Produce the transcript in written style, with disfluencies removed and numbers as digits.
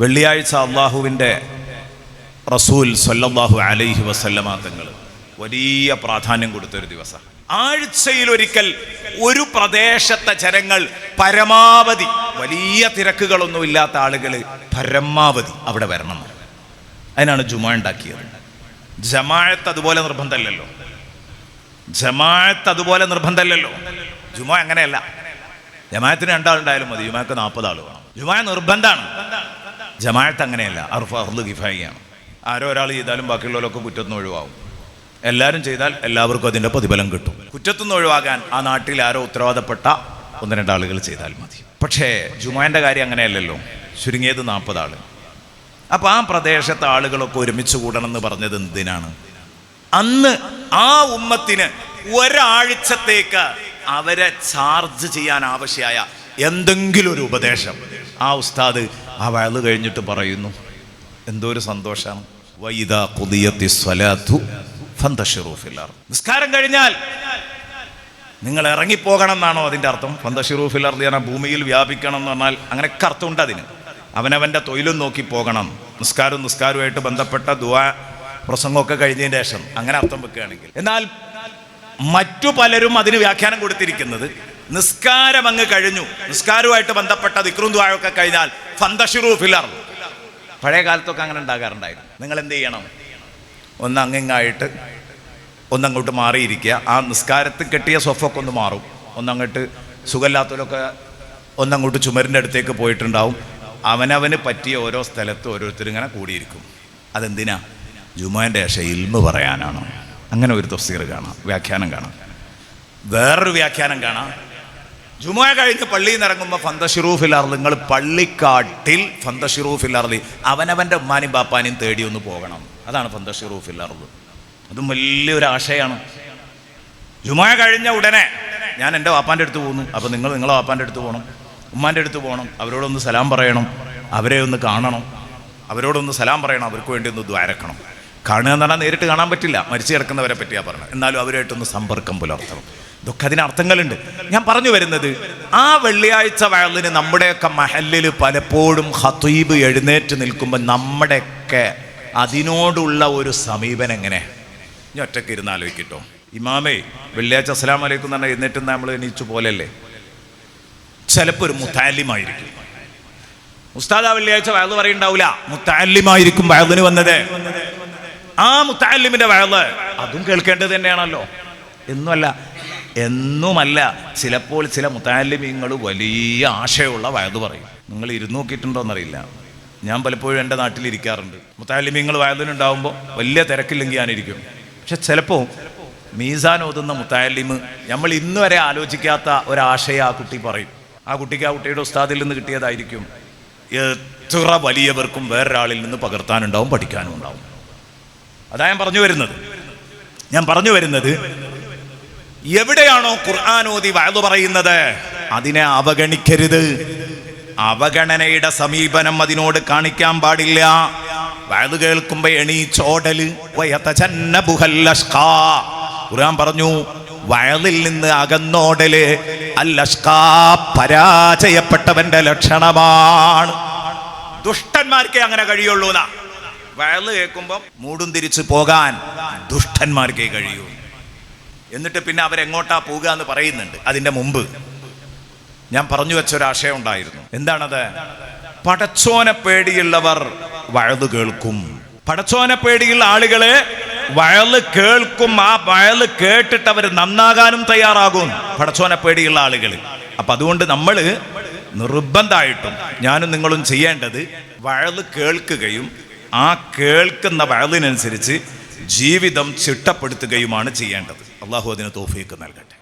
വെള്ളിയാഴ്ച അള്ളാഹുവിൻ്റെ റസൂൽ സല്ലല്ലാഹു അലൈഹി വസല്ലമ തങ്ങൾ വലിയ പ്രാധാന്യം കൊടുത്തൊരു ദിവസം. ആഴ്ചയിലൊരിക്കൽ ഒരു പ്രദേശത്തെ ജനങ്ങൾ പരമാവധി, വലിയ തിരക്കുകളൊന്നുമില്ലാത്ത ആളുകൾ പരമാവധി അവിടെ വരണം. അതിനാണ് ജുമാ ഉണ്ടാക്കിയത്. ജമാഅത്ത് അതുപോലെ നിർബന്ധമല്ലല്ലോ. ജുമാ അങ്ങനെയല്ല. ജമാഅത്തിന് 2 ആളുണ്ടായാലും മതി, ജുമാക്ക് 40 ആൾ വേണം. ജുമാ നിർബന്ധമാണ്. ജമാഅത്ത് അങ്ങനെയല്ല, ഫർള് കിഫായിയാണ്. ആരോ ഒരാൾ ചെയ്താലും ബാക്കിയുള്ളവരൊക്കെ കുറ്റത്തുനിന്ന് ഒഴിവാകും. എല്ലാവരും ചെയ്താൽ എല്ലാവർക്കും അതിൻ്റെ പ്രതിഫലം കിട്ടും. കുറ്റത്തുനിന്ന് ഒഴിവാകാൻ ആ നാട്ടിൽ ആരോ ഉത്തരവാദപ്പെട്ട 1-2 ആളുകൾ ചെയ്താൽ മതി. പക്ഷേ ജുമാൻ്റെ കാര്യം അങ്ങനെയല്ലല്ലോ. ചുരുങ്ങിയത് 40 ആൾ. അപ്പോൾ ആ പ്രദേശത്തെ ആളുകളൊക്കെ ഒരുമിച്ച് കൂടണം എന്ന് പറഞ്ഞത് എന്തിനാണ്? അന്ന് ആ ഉമ്മത്തിന് ഒരാഴ്ചത്തേക്ക് അവരെ ചാർജ് ചെയ്യാൻ ആവശ്യമായ എന്തെങ്കിലും ഒരു ഉപദേശം ആ ഉസ്താദ് ആ വയല് കഴിഞ്ഞിട്ട് പറയുന്നു. എന്തോ ഒരു സന്തോഷമാണ്. വൈദാ ഖുദിയത്തിസ് സ്വലാത്തു ഫന്തശിറൂ ഫിൽ അർദ്. നിസ്കാരം കഴിഞ്ഞാൽ നിങ്ങൾ ഇറങ്ങിപ്പോകണം എന്നാണോ അതിൻ്റെ അർത്ഥം? ഫന്തശിറൂ ഫിൽ അർദ് പറഞ്ഞാൽ ഭൂമിയിൽ വ്യാപിക്കണം എന്ന് പറഞ്ഞാൽ അങ്ങനെയൊക്കെ അർത്ഥമുണ്ട് അതിന്. അവനവൻ്റെ തൊഴിലും നോക്കി പോകണം. നിസ്കാരവുമായിട്ട് ബന്ധപ്പെട്ട ദുആ പ്രസംഗമൊക്കെ കഴിഞ്ഞതിന് ശേഷം അങ്ങനെ അർത്ഥം വെക്കുകയാണെങ്കിൽ. എന്നാൽ മറ്റു പലരും അതിന് വ്യാഖ്യാനം കൊടുത്തിരിക്കുന്നത് നിസ്കാരം അങ്ങ് കഴിഞ്ഞു, നിസ്കാരവുമായിട്ട് ബന്ധപ്പെട്ട ദിക്റും ദുആയൊക്കെ കഴിഞ്ഞാൽ ഫന്തശിറൂ ഫിൽ അർദ്. പഴയ കാലത്തൊക്കെ അങ്ങനെ ഉണ്ടാകാറുണ്ടായിരുന്നു. നിങ്ങൾ എന്ത് ചെയ്യണം? ഒന്ന് അങ്ങിങ്ങായിട്ട് ഒന്നങ്ങോട്ട് മാറിയിരിക്കുക. ആ നിസ്കാരത്തിൽ കെട്ടിയ സൊഫൊക്കെ ഒന്ന് മാറും. ഒന്നങ്ങോട്ട് സുഖമില്ലാത്തവരൊക്കെ ഒന്നങ്ങോട്ട് ചുമരിൻ്റെ അടുത്തേക്ക് പോയിട്ടുണ്ടാവും. അവനവന് പറ്റിയ ഓരോ സ്ഥലത്ത് ഓരോരുത്തരും ഇങ്ങനെ കൂടിയിരിക്കും. അതെന്തിനാ? ജുമാൻ്റെ ശേഷം ഇൽമ് പറയാനാണോ? അങ്ങനെ ഒരു തഫ്സീർ കാണാം, വ്യാഖ്യാനം കാണാം. വേറൊരു വ്യാഖ്യാനം കാണാം. ജുമാ കഴിഞ്ഞ് പള്ളിയിൽ നിന്ന് ഇറങ്ങുമ്പോൾ ഫന്തശിറൂ ഫിൽ അർദ്, നിങ്ങൾ പള്ളിക്കാട്ടിൽ ഫന്തശിറൂ ഫിൽ അർദ്, അവനവൻ്റെ ഉമ്മാനും ബാപ്പാനും തേടി ഒന്ന് പോകണം. അതാണ് ഫന്തശിറൂ ഫിൽ അർദ്. അതും വലിയൊരു ആശയമാണ്. ജുമാ കഴിഞ്ഞ ഉടനെ ഞാൻ എൻ്റെ വാപ്പാൻ്റെ അടുത്ത് പോകുന്നു. അപ്പോൾ നിങ്ങൾ നിങ്ങളെ വാപ്പാൻ്റെ അടുത്ത് പോകണം, ഉമ്മാൻ്റെ അടുത്ത് പോകണം, അവരോടൊന്ന് സലാം പറയണം, അവരെ ഒന്ന് കാണണം, അവരോടൊന്ന് സലാം പറയണം, അവർക്ക് വേണ്ടി ഒന്ന് ദ്വാരക്കണം. കാണുക എന്ന് പറഞ്ഞാൽ നേരിട്ട് കാണാൻ പറ്റില്ല, മരിച്ചു കിടക്കുന്നവരെ പറ്റിയാണ് പറഞ്ഞത്. എന്നാലും അവരുമായിട്ടൊന്ന് സമ്പർക്കം പുലർത്തണം. ഇതൊക്കെ അതിന് അർത്ഥങ്ങളുണ്ട്. ഞാൻ പറഞ്ഞു വരുന്നത്, ആ വെള്ളിയാഴ്ച വയലിന് നമ്മുടെയൊക്കെ മഹല്ലിൽ പലപ്പോഴും ഖതീബ് എഴുന്നേറ്റ് നിൽക്കുമ്പോൾ നമ്മുടെയൊക്കെ അതിനോടുള്ള ഒരു സമീപനം എങ്ങനെ? ഞാൻ ഒറ്റയ്ക്ക് ഇരുന്ന് ആലോചിക്കട്ടോ. ഇമാമേ വെള്ളിയാഴ്ച അസ്സലാമു അലൈക്കും എന്ന് പറഞ്ഞാൽ എഴുന്നേറ്റ് നമ്മൾ എണീച്ചു പോലെയല്ലേ? ചിലപ്പോൾ ഒരു മുത്തഅല്ലിമായിരിക്കും ഉസ്താദ്. ആ വെള്ളിയാഴ്ച വയല് പറയുണ്ടാവില്ല, മുത്തഅല്ലിമായിരിക്കും വയലിന് വന്നത്. ആ മുത്തഅല്ലിമിന്റെ വയല് അതും കേൾക്കേണ്ടത് തന്നെയാണല്ലോ. എന്നുമല്ല, ചിലപ്പോൾ ചില മുത്തഅല്ലിമീങ്ങൾ വലിയ ആശയമുള്ള വയല് പറയും. നിങ്ങൾ ഇരുന്ന് നോക്കിയിട്ടുണ്ടോയെന്നറിയില്ല. ഞാൻ പലപ്പോഴും എൻ്റെ നാട്ടിലിരിക്കാറുണ്ട്. മുത്തഅല്ലിമീങ്ങൾ വയലിനുണ്ടാകുമ്പോൾ വലിയ തിരക്കില്ലെങ്കിൽ ഞാനിരിക്കും. പക്ഷെ ചിലപ്പോൾ മീസാൻ ഓതുന്ന മുത്തഅല്ലിമ് നമ്മൾ ഇന്ന് വരെ ആലോചിക്കാത്ത ഒരാശയം ആ കുട്ടി പറയും. ആ കുട്ടിക്ക് ആ കുട്ടിയുടെ ഉസ്താദിൽ നിന്ന് കിട്ടിയതായിരിക്കും. എത്ര വലിയവർക്കും വേറൊരാളിൽ നിന്ന് പകർത്താനുണ്ടാവും, പഠിക്കാനും ഉണ്ടാവും. അതാ ഞാൻ പറഞ്ഞു വരുന്നത് എവിടെയാണോ ഖുർആൻ ഓതി വഅദ് പറയുന്നത് അതിനെ അവഗണിക്കരുത്. അവഗണനയുടെ സമീപനം അതിനോട് കാണിക്കാൻ പാടില്ല. വഅദ് കേൾക്കുമ്പോൾ എണീച്ചോടല്. ഖുർആൻ പറഞ്ഞു, വഅദിൽ നിന്ന് അകന്നോടല് അൽ-അഷ്ഖാ, പരാജയപ്പെട്ടവന്റെ ലക്ഷണമാണ്. ദുഷ്ടന്മാർക്കേ അങ്ങനെ കഴിയുള്ളൂ. വയല് കേൾക്കുമ്പോൾ മൂടും തിരിച്ച് പോകാൻ ദുഷ്ടന്മാർക്കേ കഴിയൂ. എന്നിട്ട് പിന്നെ അവരെങ്ങോട്ടാ പോകുക എന്ന് പറയുന്നുണ്ട്. അതിൻ്റെ മുമ്പ് ഞാൻ പറഞ്ഞു വെച്ചൊരാശയം ഉണ്ടായിരുന്നു. എന്താണത്? പടച്ചോനെ പേടിയുള്ളവർ വയല് കേൾക്കും. പടച്ചോനെ പേടിയുള്ള ആളുകള് വയല് കേൾക്കും. ആ വയല് കേട്ടിട്ട് അവർ നന്നാകാനും തയ്യാറാകും, പടച്ചോനെ പേടിയുള്ള ആളുകൾ. അപ്പം അതുകൊണ്ട് നമ്മൾ നിർബന്ധമായിട്ടും ഞാനും നിങ്ങളും ചെയ്യേണ്ടത് വയല് കേൾക്കുകയും ആ കേൾക്കുന്ന വയലിനനുസരിച്ച് ജീവിതം ചിട്ടപ്പെടുത്തുകയുമാണ് ചെയ്യേണ്ടത്. അള്ളാഹു അതിന് തൗഫീഖ് നൽകട്ടെ.